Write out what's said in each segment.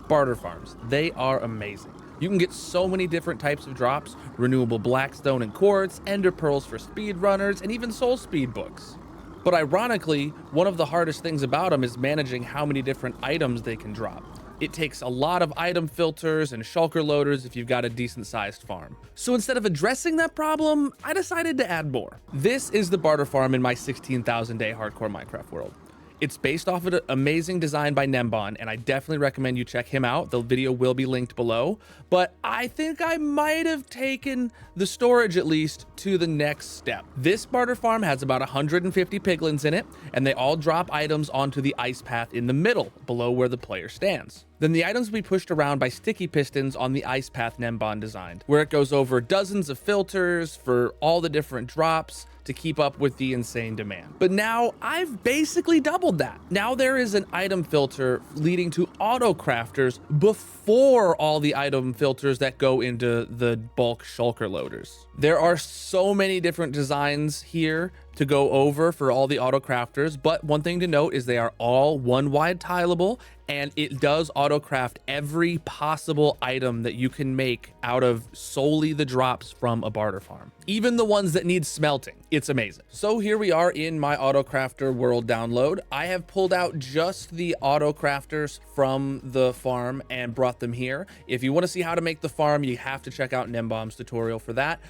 Barter farms, they are amazing. You can get so many different types of drops, renewable blackstone and quartz, ender pearls for speedrunners, and even soul speed books. But ironically, one of the hardest things about them is managing how many different items they can drop. It takes a lot of item filters and shulker loaders if you've got a decent sized farm. So instead of addressing that problem, I decided to add more. This is the barter farm in my 16,000 day hardcore Minecraft world. It's based off of an amazing design by Nembon, and I definitely recommend you check him out. The video will be linked below, but I think I might have taken the storage at least to the next step. This barter farm has about 150 piglins in it, and they all drop items onto the ice path in the middle, below where the player stands. Then the items will be pushed around by sticky pistons on the ice path Nembon designed, where it goes over dozens of filters for all the different drops to keep up with the insane demand. But now I've basically doubled that. Now there is an item filter leading to auto crafters before all the item filters that go into the bulk shulker loaders. There are so many different designs here to go over for all the auto crafters, but one thing to note is they are all one wide tileable, and it does auto craft every possible item that you can make out of solely the drops from a barter farm, even the ones that need smelting. It's amazing. So here we are in my auto crafter world download. I have pulled out just the auto crafters from the farm and brought them here. If you want to see how to make the farm, you have to check out Nembom's tutorial for that.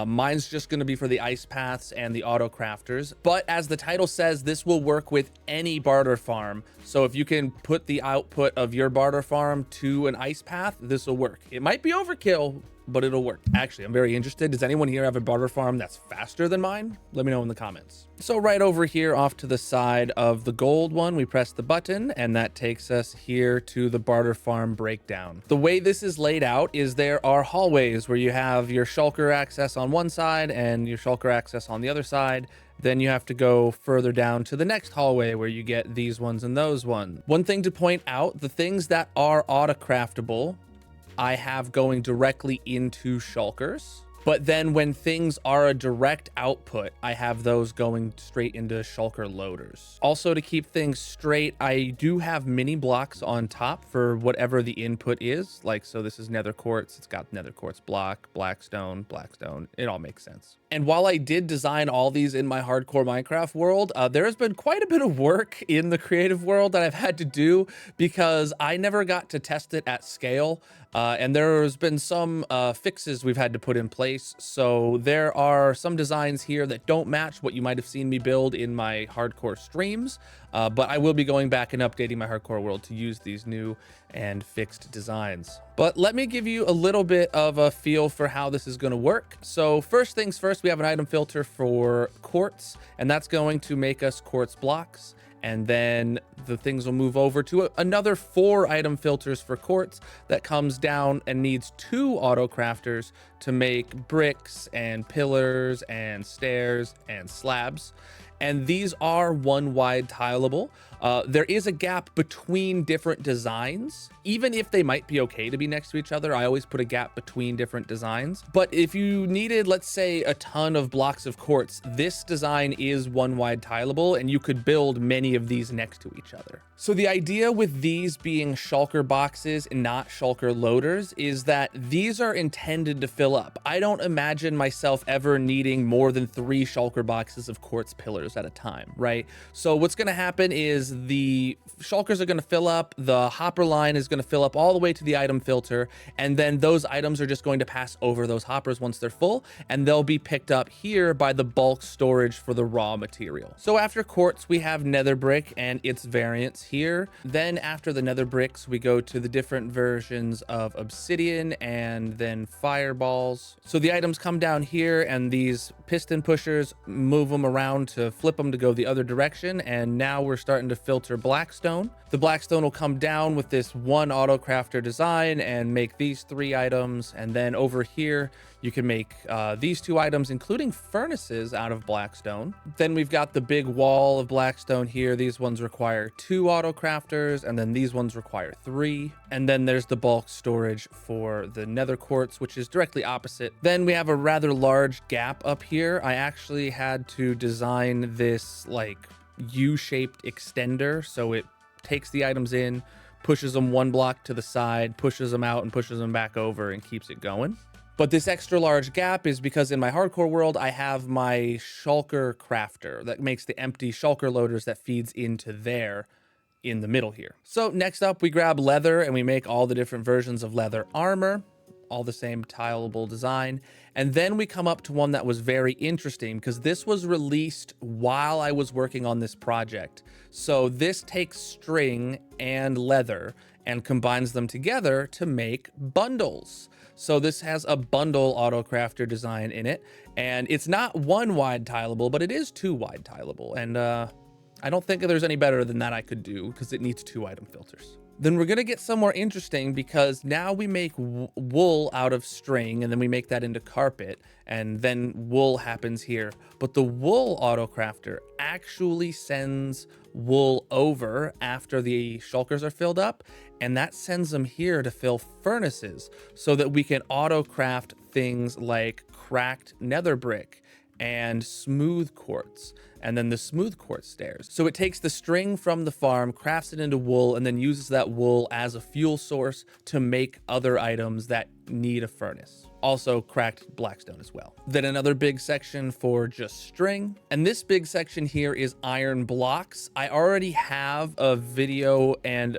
Mine's just going to be for the ice paths and the auto crafters, but as the title says, this will work with any barter farm. So if you can put the output of your barter farm to an ice path, this will work. It might be overkill, but it'll work. Actually, I'm very interested. Does anyone here have a barter farm that's faster than mine? Let me know in the comments. So right over here off to the side of the gold one, we press the button and that takes us here to the barter farm breakdown. The way this is laid out is there are hallways where you have your shulker access on one side and your shulker access on the other side. Then you have to go further down to the next hallway where you get these ones and those ones. One thing to point out, the things that are auto-craftable, I have going directly into shulkers. But then when things are a direct output, I have those going straight into shulker loaders. Also, to keep things straight, I do have mini blocks on top for whatever the input is. Like, so this is nether quartz. It's got nether quartz block, blackstone, blackstone. It all makes sense. And while I did design all these in my hardcore Minecraft world, there has been quite a bit of work in the creative world that I've had to do because I never got to test it at scale. And there's been some fixes we've had to put in place. So there are some designs here that don't match what you might have seen me build in my hardcore streams. But I will be going back and updating my hardcore world to use these new and fixed designs. But let me give you a little bit of a feel for how this is going to work. So first things first, we have an item filter for quartz, and that's going to make us quartz blocks. And then the things will move over to another 4 item filters for quartz that comes down and needs 2 auto crafters to make bricks and pillars and stairs and slabs. And these are one wide tileable. There is a gap between different designs. Even if they might be okay to be next to each other, I always put a gap between different designs. But if you needed, let's say, a ton of blocks of quartz, this design is one wide tileable, and you could build many of these next to each other. So the idea with these being shulker boxes and not shulker loaders is that these are intended to fill up. I don't imagine myself ever needing more than 3 shulker boxes of quartz pillars at a time, right? So what's going to happen is the shulkers are going to fill up, the hopper line is going to fill up all the way to the item filter, and then those items are just going to pass over those hoppers once they're full, and they'll be picked up here by the bulk storage for the raw material. So after quartz, we have nether brick and its variants here. Then after the nether bricks, we go to the different versions of obsidian and then fireballs. So the items come down here and these piston pushers move them around to flip them to go the other direction. And now we're starting to filter blackstone. The blackstone will come down with this one auto crafter design and make these 3 items. And then over here, you can make these 2 items, including furnaces, out of blackstone. Then we've got the big wall of blackstone here. These ones require 2 auto crafters, and then these ones require 3. And then there's the bulk storage for the nether quartz, which is directly opposite. Then we have a rather large gap up here. I actually had to design this like U-shaped extender, so it takes the items in, pushes them one block to the side, pushes them out and pushes them back over and keeps it going. But this extra large gap is because in my hardcore world, I have my shulker crafter that makes the empty shulker loaders that feeds into there in the middle here. So next up, we grab leather and we make all the different versions of leather armor, all the same tileable design. And then we come up to one that was very interesting because this was released while I was working on this project. So this takes string and leather and combines them together to make bundles. So this has a bundle auto crafter design in it, and it's not one wide tileable, but it is two wide tileable. And I don't think there's any better than that I could do because it needs 2 item filters. Then we're gonna get somewhere interesting because now we make wool out of string and then we make that into carpet and then wool happens here. But the wool auto crafter actually sends wool over after the shulkers are filled up, and that sends them here to fill furnaces so that we can auto craft things like cracked nether brick and smooth quartz, and then the smooth quartz stairs. So it takes the string from the farm, crafts it into wool, and then uses that wool as a fuel source to make other items that need a furnace. Also cracked blackstone as well. Then another big section for just string. And this big section here is iron blocks. I already have a video and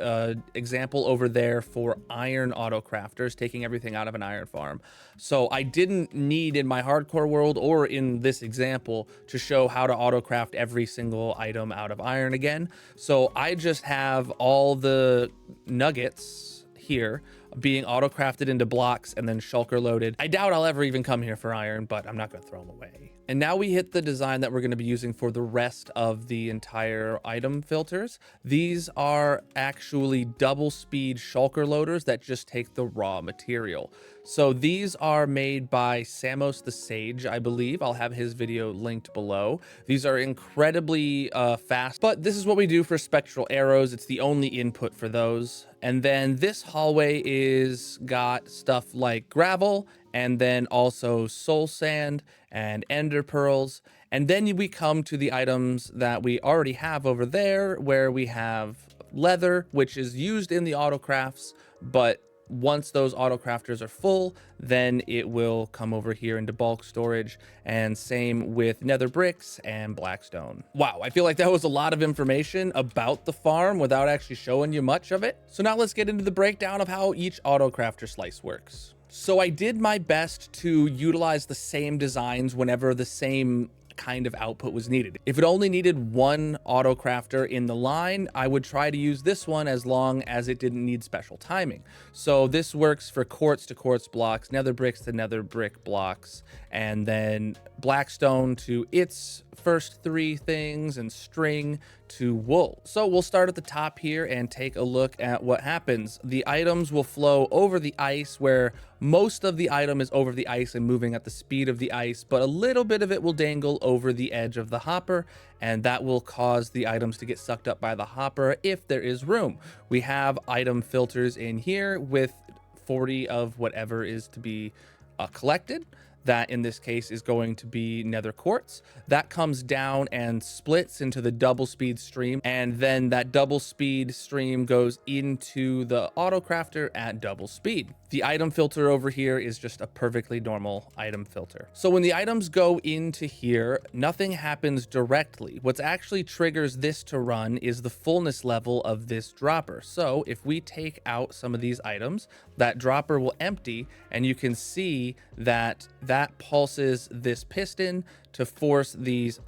example over there for iron auto crafters, taking everything out of an iron farm. So I didn't need in my hardcore world or in this example to show how to auto craft every single item out of iron again. So I just have all the nuggets here being auto crafted into blocks and then shulker loaded. I doubt I'll ever even come here for iron, but I'm not going to throw them away. And now we hit the design that we're going to be using for the rest of the entire item filters. These are actually double speed shulker loaders that just take the raw material. So these are made by Samos the Sage, I believe. I'll have his video linked below. These are incredibly fast, but this is what we do for spectral arrows. It's the only input for those. And then this hallway is got stuff like gravel and then also soul sand and ender pearls. And then we come to the items that we already have over there where we have leather, which is used in the auto crafts, but once those auto crafters are full, then it will come over here into bulk storage, and same with nether bricks and blackstone. Wow, I feel like that was a lot of information about the farm without actually showing you much of it. So now let's get into the breakdown of how each auto crafter slice works. So I did my best to utilize the same designs whenever the same kind of output was needed. If it only needed one auto crafter in the line, I would try to use this one as long as it didn't need special timing. So this works for quartz to quartz blocks, nether bricks to nether brick blocks, and then blackstone to its first 3 things, and string to wool. So we'll start at the top here and take a look at what happens. The items will flow over the ice, where most of the item is over the ice and moving at the speed of the ice, but a little bit of it will dangle over the edge of the hopper, and that will cause the items to get sucked up by the hopper if there is room. We have item filters in here with 40 of whatever is to be collected. That in this case is going to be nether quartz. That comes down and splits into the double speed stream, and then that double speed stream goes into the auto crafter at double speed. The item filter over here is just a perfectly normal item filter. So when the items go into here, nothing happens directly. What's actually triggers this to run is the fullness level of this dropper. So if we take out some of these items, that dropper will empty, and you can see that that pulses this piston to force these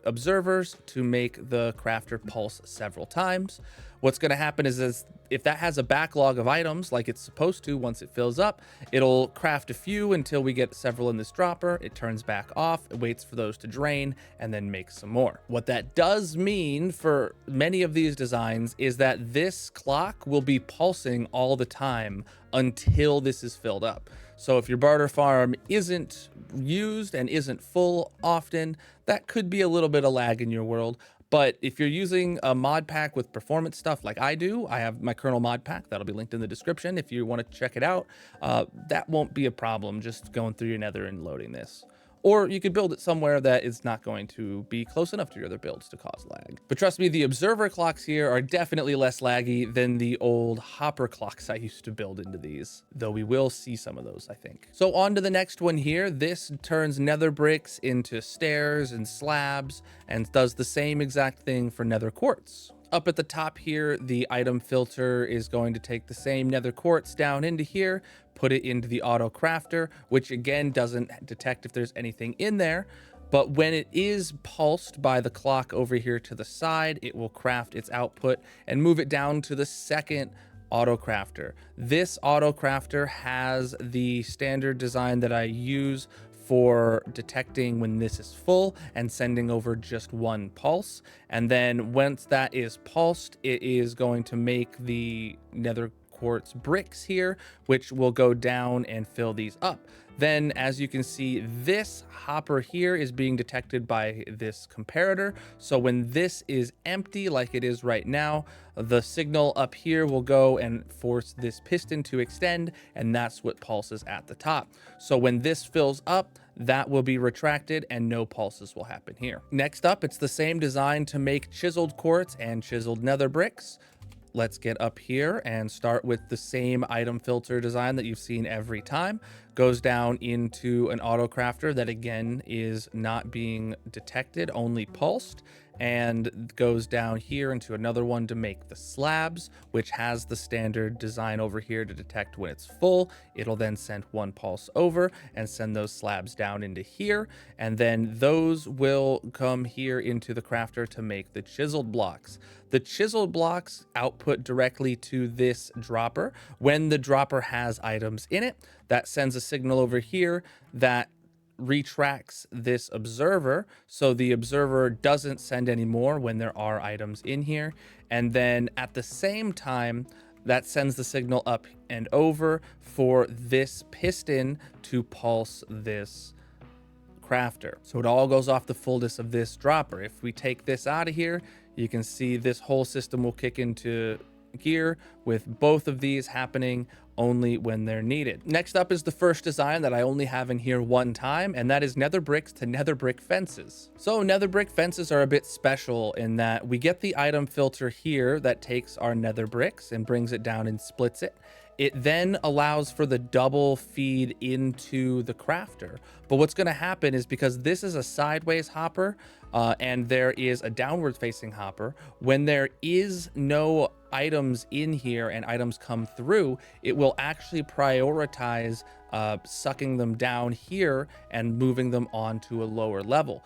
observers to make the crafter pulse several times. What's going to happen is if that has a backlog of items like it's supposed to, once it fills up, it'll craft a few until we get several in this dropper. It turns back off, it waits for those to drain, and then makes some more. What that does mean for many of these designs is that this clock will be pulsing all the time until this is filled up. So if your barter farm isn't used and isn't full often, that could be a little bit of lag in your world. But if you're using a mod pack with performance stuff like I do, I have my Colonel mod pack, that'll be linked in the description if you want to check it out. That won't be a problem, just going through your nether and loading this. or you could build it somewhere that is not going to be close enough to your other builds to cause lag. But trust me, the observer clocks here are definitely less laggy than the old hopper clocks I used to build into these, though we will see some of those, I think. So on to the next one here. This turns nether bricks into stairs and slabs and does the same exact thing for nether quartz. Up at the top here, the item filter is going to take the same nether quartz down into here, put it into the auto crafter, which again doesn't detect if there's anything in there. But when it is pulsed by the clock over here to the side, it will craft its output and move it down to the second auto crafter. This auto crafter has the standard design that I use for detecting when this is full and sending over just one pulse. And then once that is pulsed, it is going to make the nether quartz bricks here, which will go down and fill these up. Then, as you can see, this hopper here is being detected by this comparator. So when this is empty, like it is right now, the signal up here will go and force this piston to extend, and that's what pulses at the top. So when this fills up, that will be retracted and no pulses will happen here. Next up, it's the same design to make chiseled quartz and chiseled nether bricks. Let's get up here and start with the same item filter design that you've seen every time. Goes down into an auto crafter that again is not being detected, only pulsed, and goes down here into another one to make the slabs, which has the standard design over here to detect when it's full. It'll then send one pulse over and send those slabs down into here, and then those will come here into the crafter to make the chiseled blocks. The chiseled blocks output directly to this dropper. When the dropper has items in it, that sends a signal over here that retracts this observer, so the observer doesn't send any more when there are items in here. And then at the same time, that sends the signal up and over for this piston to pulse this crafter. So it all goes off the fullness of this dropper. If we take this out of here, you can see this whole system will kick into gear with both of these happening only when they're needed. Next up is the first design that I only have in here one time, and that is nether bricks to nether brick fences. So nether brick fences are a bit special in that we get the item filter here that takes our nether bricks and brings it down and splits it. It then allows for the double feed into the crafter. But what's going to happen is, because this is a sideways hopper and there is a downward facing hopper, when there is no items in here and items come through, it will actually prioritize sucking them down here and moving them onto a lower level.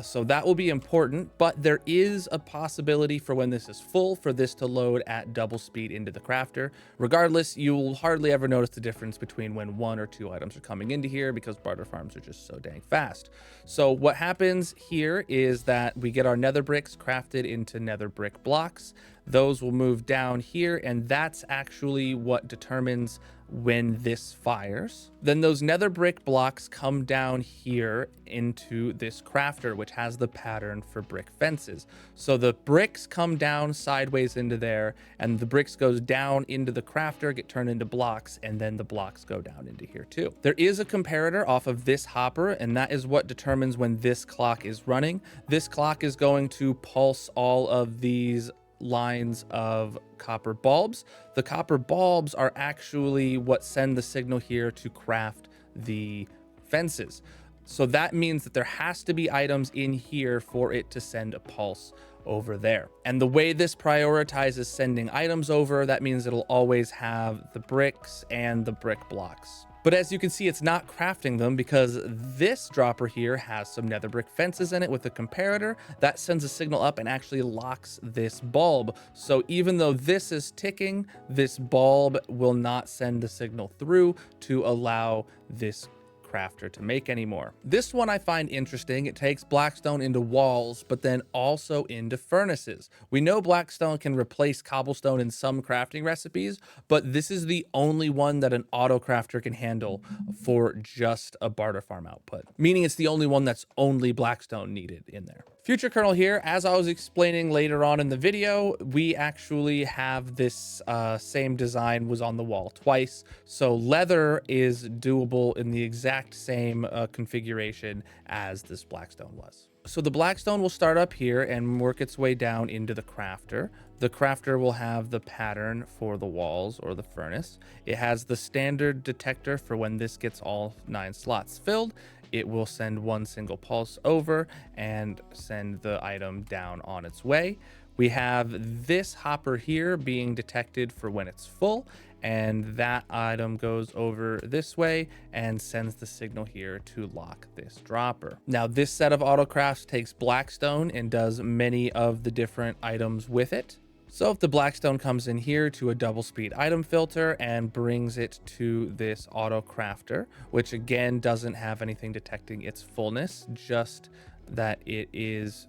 So that will be important, but there is a possibility for when this is full for this to load at double speed into the crafter. Regardless, you'll hardly ever notice the difference between when 1 or 2 items are coming into here, because barter farms are just so dang fast. So what happens here is that we get our nether bricks crafted into nether brick blocks. Those will move down here, and that's actually what determines when this fires. Then those nether brick blocks come down here into this crafter, which has the pattern for brick fences. So the bricks come down sideways into there, and the bricks goes down into the crafter, get turned into blocks, and then the blocks go down into here too. There is a comparator off of this hopper, and that is what determines when this clock is running. This clock is going to pulse all of these lines of copper bulbs. The copper bulbs are actually what send the signal here to craft the fences. So that means that there has to be items in here for it to send a pulse over there. And the way this prioritizes sending items over, that means it'll always have the bricks and the brick blocks. But as you can see, it's not crafting them, because this dropper here has some nether brick fences in it with a comparator that sends a signal up and actually locks this bulb. So even though this is ticking, this bulb will not send the signal through to allow this crafter to make anymore. This one I find interesting. It takes blackstone into walls, but then also into furnaces. We know blackstone can replace cobblestone in some crafting recipes, but this is the only one that an auto crafter can handle for just a barter farm output, meaning it's the only one that's only blackstone needed in there. Future Colonel here. As I was explaining later on in the video, we actually have this same design was on the wall twice. So leather is doable in the exact same configuration as this blackstone was. So the blackstone will start up here and work its way down into the crafter. The crafter will have the pattern for the walls or the furnace. It has the standard detector for when this gets all 9 slots filled. It will send one single pulse over and send the item down on its way. We have this hopper here being detected for when it's full, and that item goes over this way and sends the signal here to lock this dropper. Now, this set of autocrafts takes blackstone and does many of the different items with it. So if the blackstone comes in here to a double speed item filter and brings it to this auto crafter, which again doesn't have anything detecting its fullness, just that it is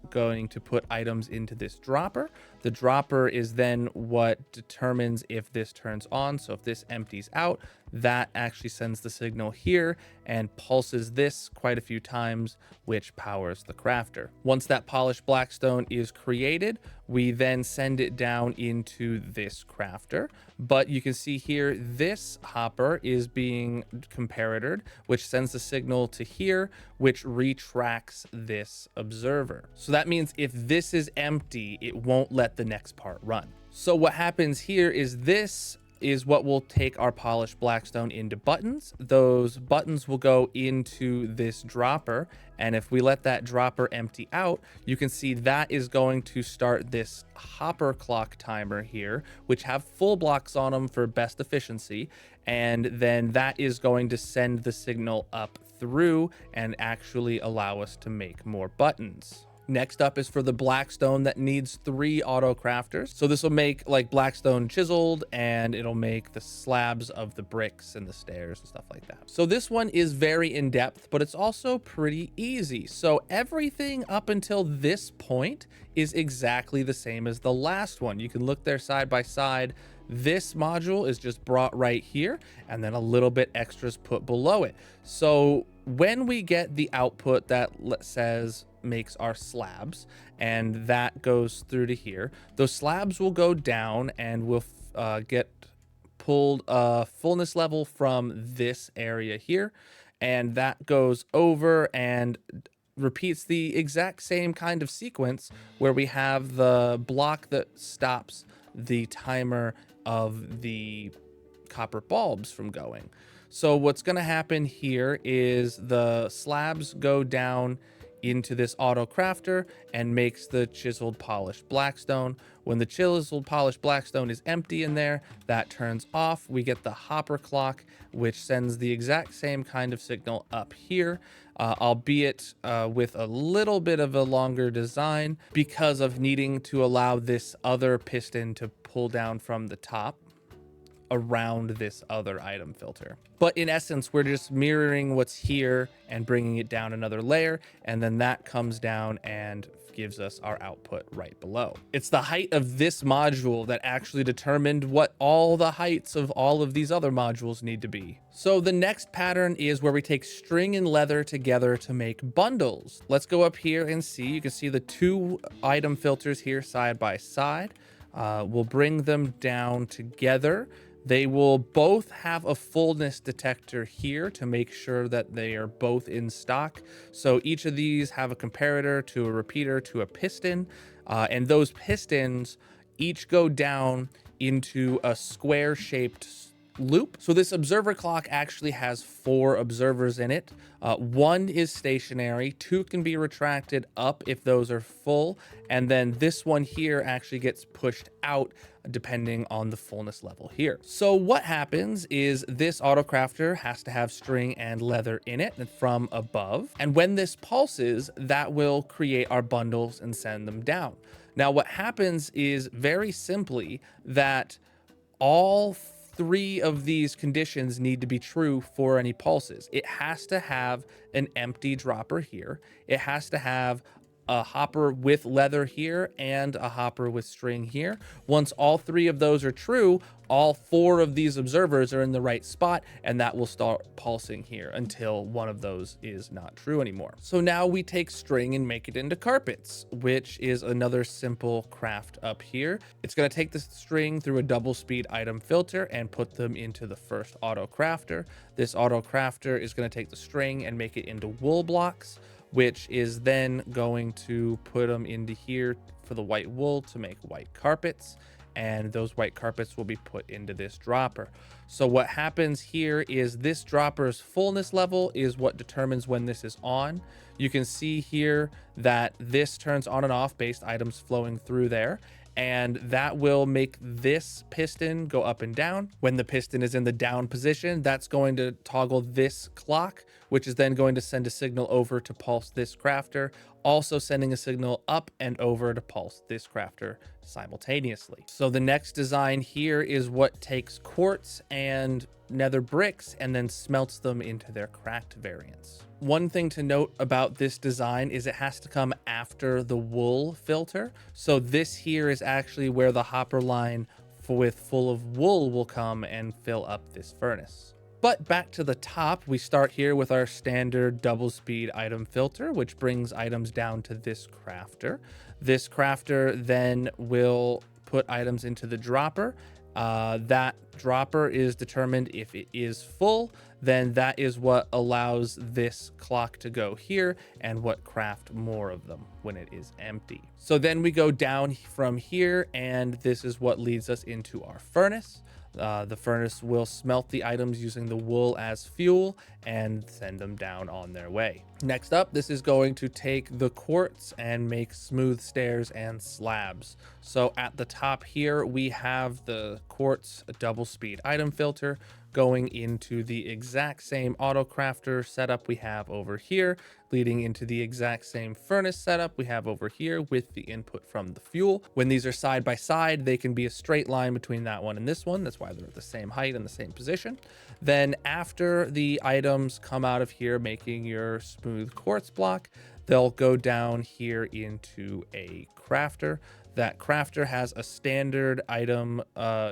going to put items into this dropper. The dropper is then what determines if this turns on. So if this empties out, that actually sends the signal here and pulses this quite a few times, which powers the crafter. Once that polished blackstone is created, we then send it down into this crafter. But you can see here, this hopper is being comparatored, which sends the signal to here, which retracts this observer. So that means if this is empty, it won't let the next part run. So what happens here is this is what will take our polished blackstone into buttons. Those buttons will go into this dropper. And if we let that dropper empty out, you can see that is going to start this hopper clock timer here, which have full blocks on them for best efficiency. And then that is going to send the signal up through and actually allow us to make more buttons. Next up is for the blackstone that needs 3 auto crafters. So this will make like blackstone chiseled, and it'll make the slabs of the bricks and the stairs and stuff like that. So this one is very in depth, but it's also pretty easy. So everything up until this point is exactly the same as the last one. You can look there side by side. This module is just brought right here, and then a little bit extras put below it. So when we get the output that says makes our slabs, and that goes through to here, those slabs will go down and will get pulled fullness level from this area here, and that goes over and repeats the exact same kind of sequence where we have the block that stops the timer of the copper bulbs from going. So what's going to happen here is the slabs go down into this auto crafter and makes the chiseled polished blackstone. When the chiseled polished blackstone is empty in there, that turns off. We get the hopper clock, which sends the exact same kind of signal up here, albeit with a little bit of a longer design because of needing to allow this other piston to pull down from the top around this other item filter. But in essence, we're just mirroring what's here and bringing it down another layer, and then that comes down and gives us our output right below. It's the height of this module that actually determined what all the heights of all of these other modules need to be. So the next pattern is where we take string and leather together to make bundles. Let's go up here and see. You can see the 2 item filters here side by side. We'll bring them down together. They will both have a fullness detector here to make sure that they are both in stock. So each of these have a comparator to a repeater to a piston, and those pistons each go down into a square shaped loop. So this observer clock actually has 4 observers in it. 1 is stationary, 2 can be retracted up if those are full, and then this one here actually gets pushed out depending on the fullness level here. So what happens is this auto crafter has to have string and leather in it from above, and when this pulses, that will create our bundles and send them down. Now what happens is very simply that all 3 of these conditions need to be true for any pulses. It has to have an empty dropper here. It has to have a hopper with leather here and a hopper with string here. Once all three of those are true, all four of these observers are in the right spot, and that will start pulsing here until one of those is not true anymore. So now we take string and make it into carpets, which is another simple craft up here. It's going to take the string through a double speed item filter and put them into the first auto crafter. This auto crafter is going to take the string and make it into wool blocks, which is then going to put them into here for the white wool to make white carpets. And those white carpets will be put into this dropper. So what happens here is this dropper's fullness level is what determines when this is on. You can see here that this turns on and off based items flowing through there, and that will make this piston go up and down. When the piston is in the down position, that's going to toggle this clock, which is then going to send a signal over to pulse this crafter, also sending a signal up and over to pulse this crafter simultaneously. So the next design here is what takes quartz and nether bricks and then smelts them into their cracked variants. One thing to note about this design is it has to come after the wool filter. So this here is actually where the hopper line with full of wool will come and fill up this furnace. But back to the top, we start here with our standard double speed item filter, which brings items down to this crafter. This crafter then will put items into the dropper. That dropper is determined if it is full, then that is what allows this clock to go here and what craft more of them when it is empty. So then we go down from here, and this is what leads us into our furnace. The furnace will smelt the items using the wool as fuel and send them down on their way. Next up, this is going to take the quartz and make smooth stairs and slabs. So at the top here, we have the quartz double speed item filter going into the exact same auto crafter setup we have over here, leading into the exact same furnace setup we have over here with the input from the fuel. When these are side by side, they can be a straight line between that one and this one. That's why they're at the same height and the same position. Then after the items come out of here, making your smooth quartz block, they'll go down here into a crafter. That crafter has a standard item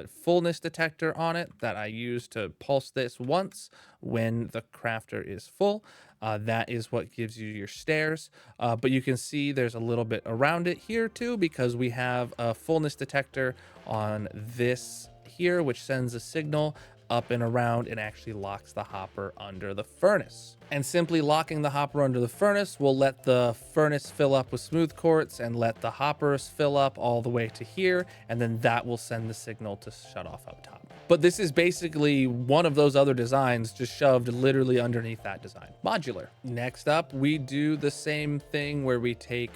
fullness detector on it that I use to pulse this once when the crafter is full. That is what gives you your stairs. But you can see there's a little bit around it here too, because we have a fullness detector on this here, which sends a signal up and around and actually locks the hopper under the furnace. And simply locking the hopper under the furnace will let the furnace fill up with smooth quartz and let the hoppers fill up all the way to here, and then that will send the signal to shut off up top. But this is basically one of those other designs just shoved literally underneath that design. Modular. Next up, we do the same thing where we take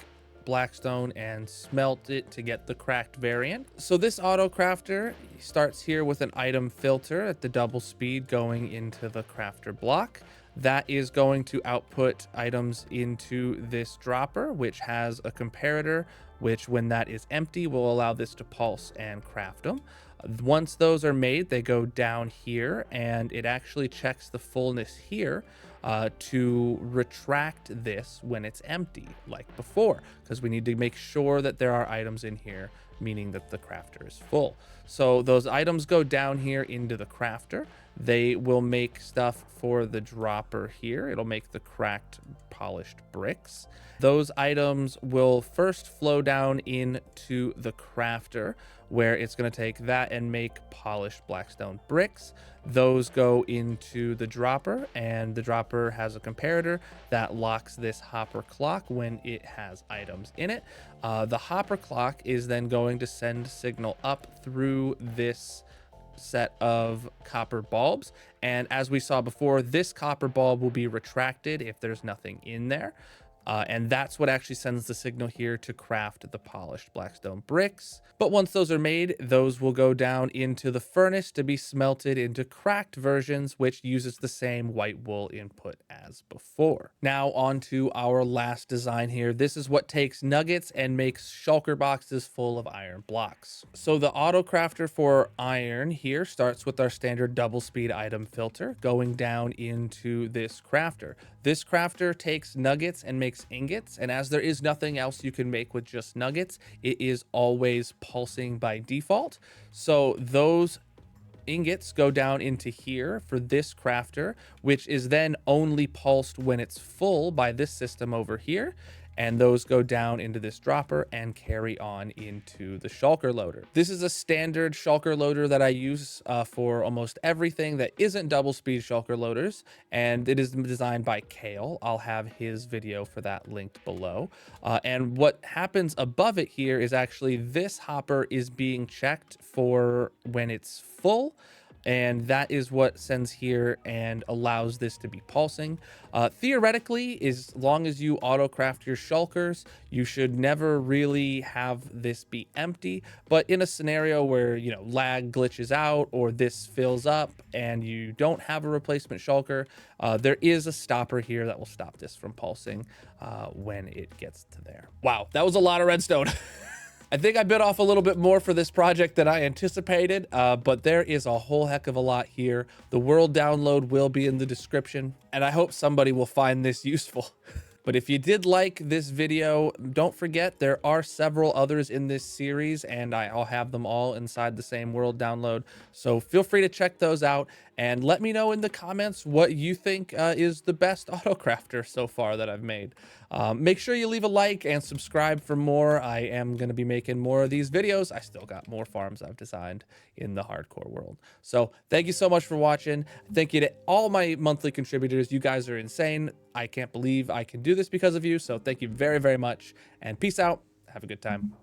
blackstone and smelt it to get the cracked variant. So this auto crafter starts here with an item filter at the double speed going into the crafter block. That is going to output items into this dropper, which has a comparator, which when that is empty will allow this to pulse and craft them. Once those are made, they go down here, and it actually checks the fullness here to retract this when it's empty, like before, because we need to make sure that there are items in here, meaning that the crafter is full. So those items go down here into the crafter. They will make stuff for the dropper here. It'll make the cracked polished bricks. Those items will first flow down into the crafter, where it's going to take that and make polished blackstone bricks. Those go into the dropper, and the dropper has a comparator that locks this hopper clock when it has items in it. The hopper clock is then going to send signal up through this set of copper bulbs, and as we saw before, this copper bulb will be retracted if there's nothing in there. And that's what actually sends the signal here to craft the polished blackstone bricks. But once those are made, those will go down into the furnace to be smelted into cracked versions, which uses the same white wool input as before. Now on to our last design here. This is what takes nuggets and makes shulker boxes full of iron blocks. So the auto crafter for iron here starts with our standard double speed item filter going down into this crafter. This crafter takes nuggets and makes makes ingots, and as there is nothing else you can make with just nuggets, it is always pulsing by default. So those ingots go down into here for this crafter, which is then only pulsed when it's full by this system over here. And those go down into this dropper and carry on into the shulker loader. This is a standard shulker loader that I use for almost everything that isn't double speed shulker loaders, and it is designed by Kale. I'll have his video for that linked below. And what happens above it here is actually this hopper is being checked for when it's full, and that is what sends here and allows this to be pulsing. Theoretically, as long as you auto craft your shulkers, you should never really have this be empty. But in a scenario where, you know, lag glitches out or this fills up and you don't have a replacement shulker, there is a stopper here that will stop this from pulsing when it gets to there. Wow, that was a lot of redstone. I think I bit off a little bit more for this project than I anticipated, but there is a whole heck of a lot here. The world download will be in the description, and I hope somebody will find this useful. But if you did like this video, don't forget there are several others in this series, and I'll have them all inside the same world download. So feel free to check those out and let me know in the comments what you think is the best auto crafter so far that I've made. Make sure you leave a like and subscribe for more. I am going to be making more of these videos. I still got more farms I've designed in the hardcore world. So thank you so much for watching. Thank you to all my monthly contributors. You guys are insane. I can't believe I can do this because of you. So thank you very, very much, and peace out. Have a good time.